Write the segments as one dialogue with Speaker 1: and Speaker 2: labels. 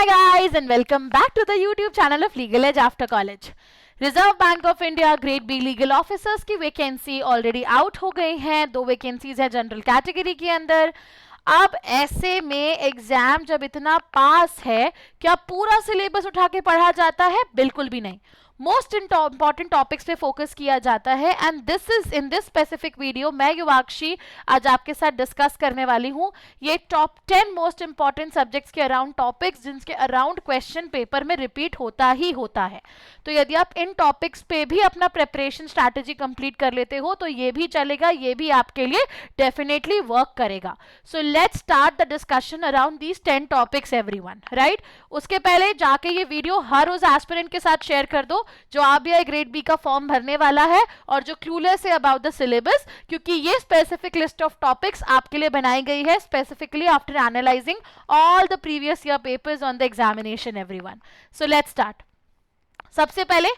Speaker 1: Hi guys and welcome back to the YouTube channel of Legal Edge After College. Reserve bank of India grade be legal officers की vacancy already out हो गई हैं. 2 vacancies है general category के अंदर. अब ऐसे में एग्जाम जब इतना पास है, क्या पूरा सिलेबस उठा के पढ़ा जाता है? बिल्कुल भी नहीं. मोस्ट इंपॉर्टेंट टॉपिक्स पे फोकस किया जाता है and this is in this specific video मैं युवाक्षी आज आपके साथ डिस्कस करने वाली हूँ ये टॉप 10 मोस्ट इंपॉर्टेंट सब्जेक्ट्स के अराउंड टॉपिक्स जिनके अराउंड क्वेश्चन पेपर में रिपीट होता ही होता है. तो यदि आप इन टॉपिक्स पे भी अपना प्रिपरेशन स्ट्रैटेजी कंप्लीट कर लेते हो तो ये भी चलेगा, ये भी आपके लिए डेफिनेटली वर्क करेगा. So let's start the discussion around these 10 topics everyone, right. उसके पहले जाके ये वीडियो हर रोज एस्पिरेंट के साथ शेयर कर दो जो आरबीआई ग्रेड बी का फॉर्म भरने वाला है और जो क्लूलेस है अबाउट द सिलेबस, क्योंकि ये स्पेसिफिक लिस्ट ऑफ टॉपिक्स आपके लिए बनाई गई है specifically after analysing all the previous year papers on the examination everyone. So let's start. सबसे पहले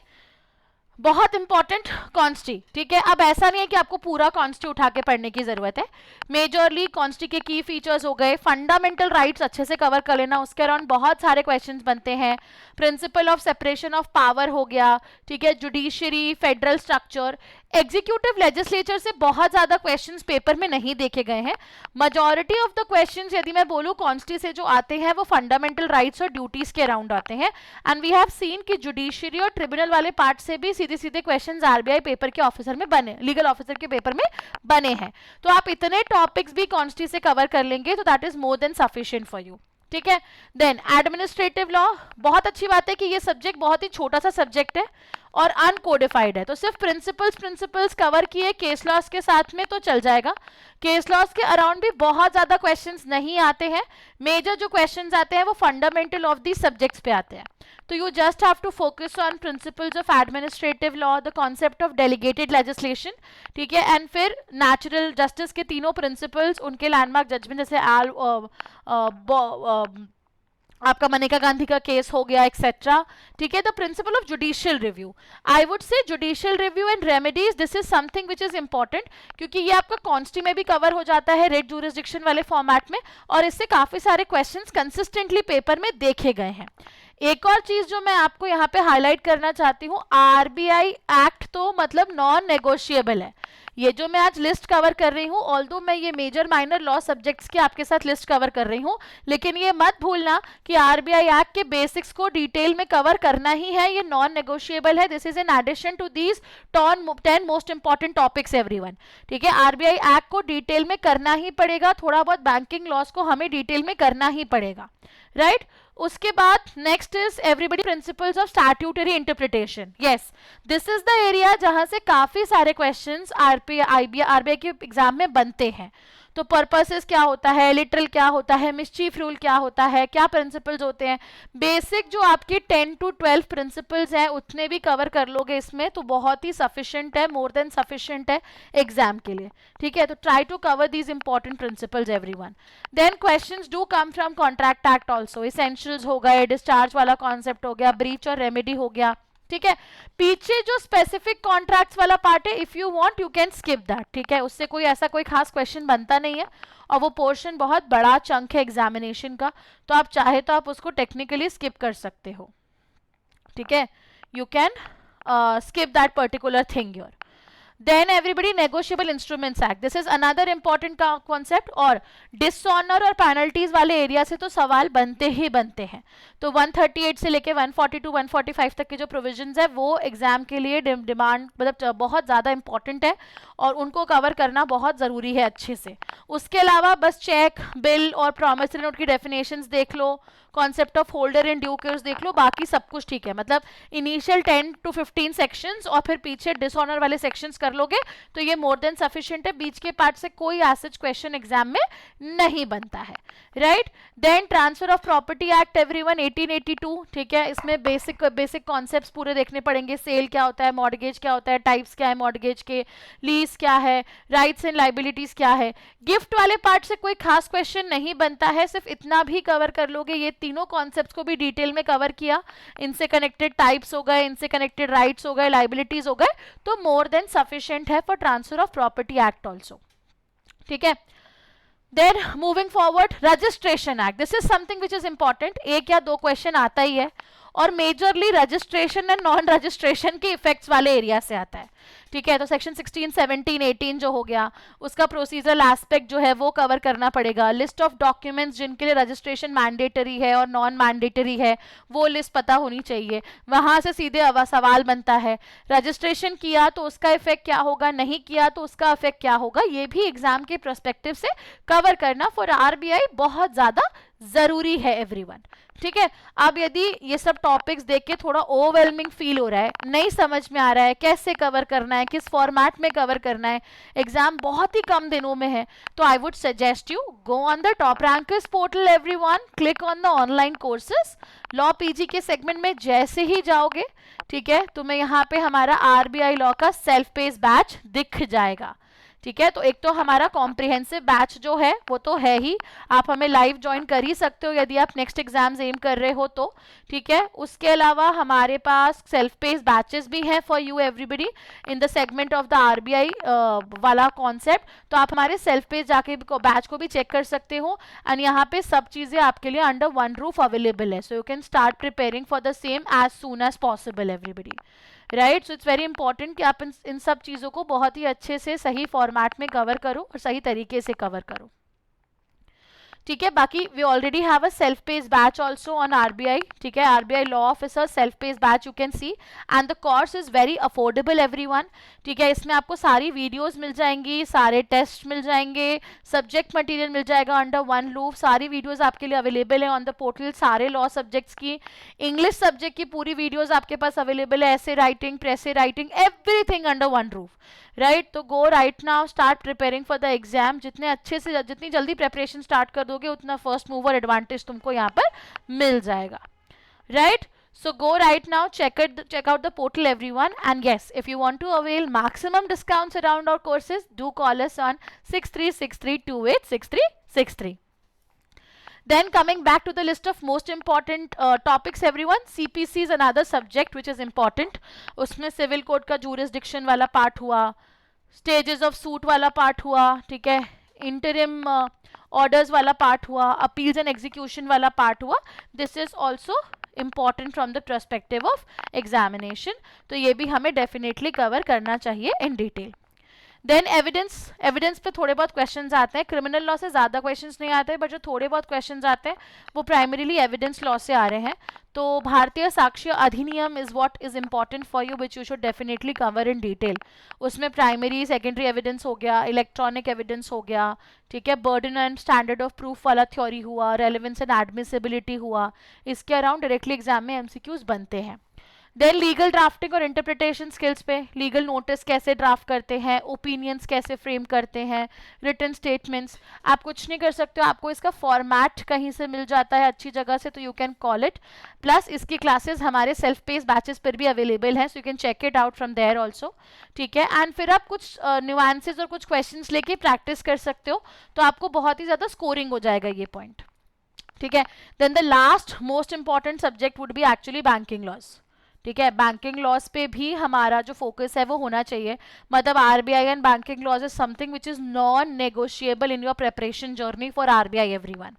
Speaker 1: बहुत इंपॉर्टेंट कॉन्स्टी, ठीक है. अब ऐसा नहीं है कि आपको पूरा कॉन्स्टी उठा के पढ़ने की जरूरत है. मेजरली कॉन्स्टी के की फीचर्स हो गए, फंडामेंटल राइट्स अच्छे से कवर कर लेना, उसके अराउंड बहुत सारे क्वेश्चंस बनते हैं. Principle of separation of power हो गया, ठीक है. Judiciary, federal structure, executive legislature से बहुत ज्यादा क्वेश्चंस पेपर में नहीं देखे गए हैं. मेजॉरिटी ऑफ द क्वेश्चंस यदि मैं बोलूं कॉन्स्टी से जो आते हैं वो फंडामेंटल राइट्स और ड्यूटीज के अराउंड आते हैं. एंड वी हैव सीन कि जुडिशरी और ट्रिब्यूनल वाले पार्ट से भी सीधे सीधे क्वेश्चंस आरबीआई पेपर के ऑफिसर में बने, लीगल ऑफिसर के पेपर में बने हैं. तो आप इतने टॉपिक्स भी कॉन्स्टी से कवर कर लेंगे तो that is more than sufficient for you, ठीक है. देन एडमिनिस्ट्रेटिव लॉ, बहुत अच्छी बात है कि ये सब्जेक्ट बहुत ही छोटा सा सब्जेक्ट है और अनकोडिफाइड है, तो सिर्फ प्रिंसिपल्स कवर किए केस लॉस के साथ में तो चल जाएगा. केस लॉस के अराउंड भी बहुत ज्यादा क्वेश्चंस नहीं आते हैं. मेजर जो क्वेश्चंस आते हैं वो फंडामेंटल ऑफ दी सब्जेक्ट्स पे आते हैं. तो you just have to focus on principles of administrative law, the concept of delegated legislation, ठीक है. एंड फिर नेचुरल जस्टिस के तीनों प्रिंसिपल्स, उनके लैंडमार्क जजमेंट जैसे आपका मनेका गांधी का केस हो गया एक्सेट्रा, ठीक है. The principle of judicial review, I would say judicial review and remedies, this is something which is important क्योंकि ये आपका कॉन्स्टी में भी कवर हो जाता है रेट जूरिसडिक्शन वाले फॉर्मेट में और इससे काफी सारे क्वेश्चंस कंसिस्टेंटली पेपर में देखे गए हैं. एक और चीज जो मैं आपको यहाँ पे हाईलाइट करना चाहती हूँ, आरबीआई एक्ट तो मतलब नॉन नेगोशिएबल है. ये जो मैं आज लिस्ट कवर कर रही हूँ, ऑल्दो मैं ये मेजर माइनर लॉ सब्जेक्ट्स की आपके साथ लिस्ट कवर कर रही हूँ, लेकिन ये मत भूलना कि आरबीआई एक्ट के बेसिक्स को डिटेल में कवर करना ही है. ये नॉन नेगोशिएबल है. This is an addition to these 10 most important topics everyone, ठीक है. आरबीआई एक्ट को डिटेल में करना ही पड़ेगा, थोड़ा बहुत बैंकिंग लॉस को हमें डिटेल में करना ही पड़ेगा, राइट. उसके बाद next is everybody principles of statutory interpretation. Yes, this is the area जहां से काफी सारे क्वेश्चंस आरबीआई के एग्जाम में बनते हैं. तो पर्पसेस क्या होता है, लिटरल क्या होता है, मिसचीफ रूल क्या होता है, क्या प्रिंसिपल्स होते हैं, बेसिक जो आपके 10 to 12 प्रिंसिपल्स हैं उतने भी कवर कर लोगे इसमें तो बहुत ही सफिशिएंट है, मोर देन सफिशिएंट है एग्जाम के लिए, ठीक है. तो try to cover these important principles everyone. Then questions do come from contract act also, essentials हो गए, डिस्चार्ज वाला कॉन्सेप्ट हो गया, ब्रीच और रेमेडी हो गया, ठीक है. पीछे जो स्पेसिफिक कॉन्ट्रैक्ट्स वाला पार्ट है, if you want you can skip that, ठीक है. उससे कोई ऐसा कोई खास क्वेश्चन बनता नहीं है और वो पोर्शन बहुत बड़ा चंक है एग्जामिनेशन का, तो आप चाहे तो आप उसको टेक्निकली स्किप कर सकते हो, ठीक है. You can skip that particular thing your. Then everybody negotiable instruments act, this is another important concept. और डिसऑनर और पेनल्टीज वाले एरिया से तो सवाल बनते ही बनते हैं. तो 138 से लेके 142 145 तक के जो प्रोविजंस है वो एग्जाम के लिए डिमांड मतलब बहुत ज़्यादा इंपॉर्टेंट है और उनको कवर करना बहुत ज़रूरी है अच्छे से. उसके अलावा बस चेक, बिल और प्रॉमिसरी नोट की डेफिनेशंस देख लो, concept of holder and due cares देख लो, बाकी सब कुछ ठीक है. मतलब इनिशियल 10 to 15 सेक्शंस और फिर पीछे डिसऑनर वाले सेक्शंस कर लोगे तो ये मोर देन सफिशिएंट है. बीच के पार्ट से कोई एसएच क्वेश्चन एग्जाम में नहीं बनता है, right. Then transfer of property act everyone 1882, ठीक है. इसमें बेसिक कॉन्सेप्ट्स पूरे देखने पड़ेंगे. सेल क्या होता है, मॉर्गेज क्या होता है, टाइप्स क्या है मॉर्गेज के, लीज क्या है, राइट्स एंड लाइबिलिटीज क्या है. गिफ्ट वाले पार्ट से कोई खास क्वेश्चन नहीं बनता है, सिर्फ इतना भी कवर कर लोगे. ये तीनों कॉन्सेप्ट्स को भी डिटेल में कवर किया, इनसे कनेक्टेड टाइप्स हो गए, इनसे कनेक्टेड राइट्स हो गए, लाइबिलिटीज हो गए, तो मोर देन सफिशिएंट है for transfer of property act also, ठीक है. Then moving forward, registration act, this is something which is important, एक या दो क्वेश्चन आता ही है और majorly registration and non registration के इफेक्ट्स वाले एरिया से आता है, ठीक है। तो सेक्शन 16, 17, 18 जो हो गया उसका प्रोसीजरल एस्पेक्ट जो है वो कवर करना पड़ेगा। लिस्ट ऑफ डॉक्यूमेंट्स जिनके लिए रजिस्ट्रेशन मैंडेटरी है और नॉन मैंडेटरी है वो लिस्ट पता होनी चाहिए। वहां से सीधे सवाल बनता है रजिस्ट्रेशन किया तो उसका इफेक्ट क्या होगा, नहीं किया तो उसका इफेक्ट क्या होगा, ये भी एग्जाम के पर्सपेक्टिव से कवर करना फॉर आरबीआई बहुत ज्यादा जरूरी है एवरीवन, ठीक है। अब यदि ये सब टॉपिक्स देख के थोड़ा ओवरवेलमिंग फील हो रहा है, नहीं समझ में आ रहा है कैसे कवर करना है, किस फॉर्मेट में कवर करना है, एग्जाम बहुत ही कम दिनों में है, तो I would suggest you go on the top rankers portal everyone, click on the online courses. Law PG के सेगमेंट में जैसे ही जाओगे, ठीक है, तुम्हें यहाँ पे हमारा आरबीआई लॉ का सेल्फ पेस बैच दिख जाएगा, ठीक है। तो एक तो हमारा कॉम्प्रिहेंसिव बैच जो है वो तो है ही, आप हमें लाइव ज्वाइन कर ही सकते हो यदि आप नेक्स्ट एग्जाम्स एम कर रहे हो तो, ठीक है। उसके अलावा हमारे पास सेल्फ पेस बैचेस भी हैं for you everybody in the segment of the RBI वाला कॉन्सेप्ट, तो आप हमारे सेल्फ पेस जाके बैच को भी चेक कर सकते हो एंड यहाँ पे सब चीजें आपके लिए अंडर वन रूफ अवेलेबल है, so you can start preparing for the same as soon as possible everybody, right. So it's very important कि आप इन सब चीज़ों को बहुत ही अच्छे से सही फॉर्मेट में कवर करो और सही तरीके से कवर करो, ठीक है। बाकी we already have a self pace batch also on RBI, ठीक है, RBI law officer self pace batch you can see and the course is very affordable everyone, ठीक है। इसमें आपको सारी वीडियोस मिल जाएंगी, सारे टेस्ट मिल जाएंगे, सब्जेक्ट मटेरियल मिल जाएगा अंडर वन लूप, सारी वीडियोस आपके लिए अवेलेबल है ऑन द पोर्टल, सारे लॉ सब्जेक्ट्स की, इंग्लिश सब्जेक्ट की पूरी वीडियोस आपके पास अवेलेबल है, ऐसे writing, precis writing, everything under one roof, right. तो go right now, start preparing for the exam, जितने अच्छे से जितनी जल्दी प्रिपरेशन स्टार्ट कर दोगे उतना फर्स्ट मूवर एडवांटेज तुमको यहाँ पर मिल जाएगा, right. So go right now, check out the portal everyone, and yes, if you want to avail maximum discounts around our courses, do call us on 6363286363. Then coming back to the list of most important topics everyone, CPC is another subject which is important. उसमें civil code का jurisdiction वाला part हुआ, stages of suit वाला part हुआ, ठीक है, interim orders वाला part हुआ, appeals and execution वाला पार्ट हुआ, this is also important from the perspective of examination, तो ये भी हमें definitely cover करना चाहिए in detail. देन एविडेंस पे थोड़े बहुत क्वेश्चंस आते हैं, क्रिमिनल लॉ से ज़्यादा क्वेश्चंस नहीं आते, बट जो थोड़े बहुत क्वेश्चंस आते हैं वो प्राइमरीली एविडेंस लॉ से आ रहे हैं। तो भारतीय साक्ष्य अधिनियम is what is important for you, which you should definitely cover in detail. उसमें प्राइमरी सेकेंडरी एविडेंस हो गया, इलेक्ट्रॉनिक एविडेंस हो गया, ठीक है, burden and standard of proof वाला थ्योरी हुआ, रेलेवेंस एंड एडमिसिबिलिटी हुआ, इसके अराउंड डायरेक्टली एग्जाम में एमसीक्यूज बनते हैं। देन लीगल ड्राफ्टिंग और इंटरप्रिटेशन स्किल्स पे, लीगल नोटिस कैसे ड्राफ्ट करते हैं, ओपिनियंस कैसे फ्रेम करते हैं, रिटन स्टेटमेंट्स, आप कुछ नहीं कर सकते हो, आपको इसका फॉर्मेट कहीं से मिल जाता है अच्छी जगह से, तो you can call it. Plus इसकी क्लासेस हमारे सेल्फ पेस बैचेस पर भी अवेलेबल हैं, so you can check it out from there also, ठीक है। एंड फिर आप कुछ न्यूआंसेस और कुछ क्वेश्चंस लेके प्रैक्टिस कर सकते हो, तो आपको बहुत ही ज़्यादा स्कोरिंग हो जाएगा ये पॉइंट, ठीक है। Then the last most important subject would be actually banking laws, ठीक है। बैंकिंग लॉज पे भी हमारा जो फोकस है वो होना चाहिए, मतलब RBI and banking laws is something which is non negotiable in your preparation journey for RBI everyone.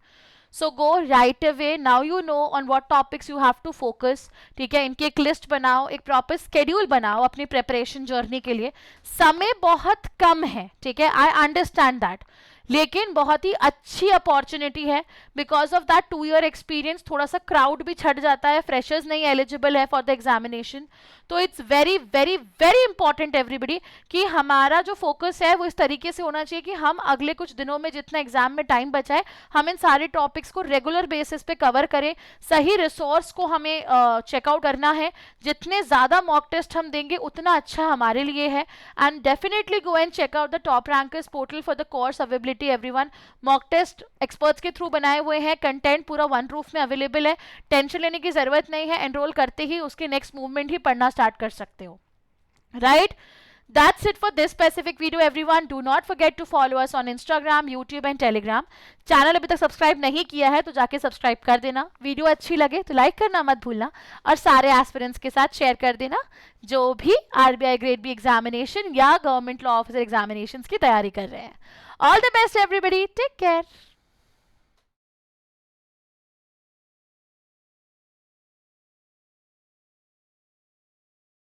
Speaker 1: So go right away, now you know on what topics you have to focus, ठीक है। इनकी एक list बनाओ, एक proper schedule बनाओ अपनी preparation journey के लिए। समय बहुत कम है, ठीक है, आई अंडरस्टैंड दैट, लेकिन बहुत ही अच्छी अपॉर्चुनिटी है, because of that 2 year experience थोड़ा सा क्राउड भी छट जाता है, फ्रेशर्स नहीं एलिजिबल है फॉर द एग्जामिनेशन, तो it's very very very important everybody कि हमारा जो फोकस है वो इस तरीके से होना चाहिए कि हम अगले कुछ दिनों में जितना एग्जाम में टाइम बचा है हम इन सारे टॉपिक्स को रेगुलर बेसिस पे कवर करें, सही रिसोर्स को हमें चेकआउट करना है, जितने ज़्यादा मॉक टेस्ट हम देंगे उतना अच्छा हमारे लिए है। And definitely go and check out the top rankers portal for the course availability everyone. Mock test experts के थ्रू बनाए हुए हैं, कंटेंट पूरा वन रूफ में अवेलेबल है, टेंशन लेने की जरूरत नहीं है, एनरोल करते ही उसके नेक्स्ट मूवमेंट ही पढ़ना स्टार्ट कर सकते हो, right. That's it for this specific video, everyone. Do not forget to follow us on Instagram, YouTube and Telegram. Channel अभी तक सब्सक्राइब नहीं किया है तो जाके सब्सक्राइब कर देना. वीडियो अच्छी लगे तो लाइक करना मत भूलना और सारे एस्पिरेंट्स के साथ शेयर कर देना जो भी RBI ग्रेड बी एग्जामिनेशन या गवर्नमेंट लॉ ऑफिसर एग्जामिनेशंस की तैयारी कर रहे हैं. All the best everybody, take care.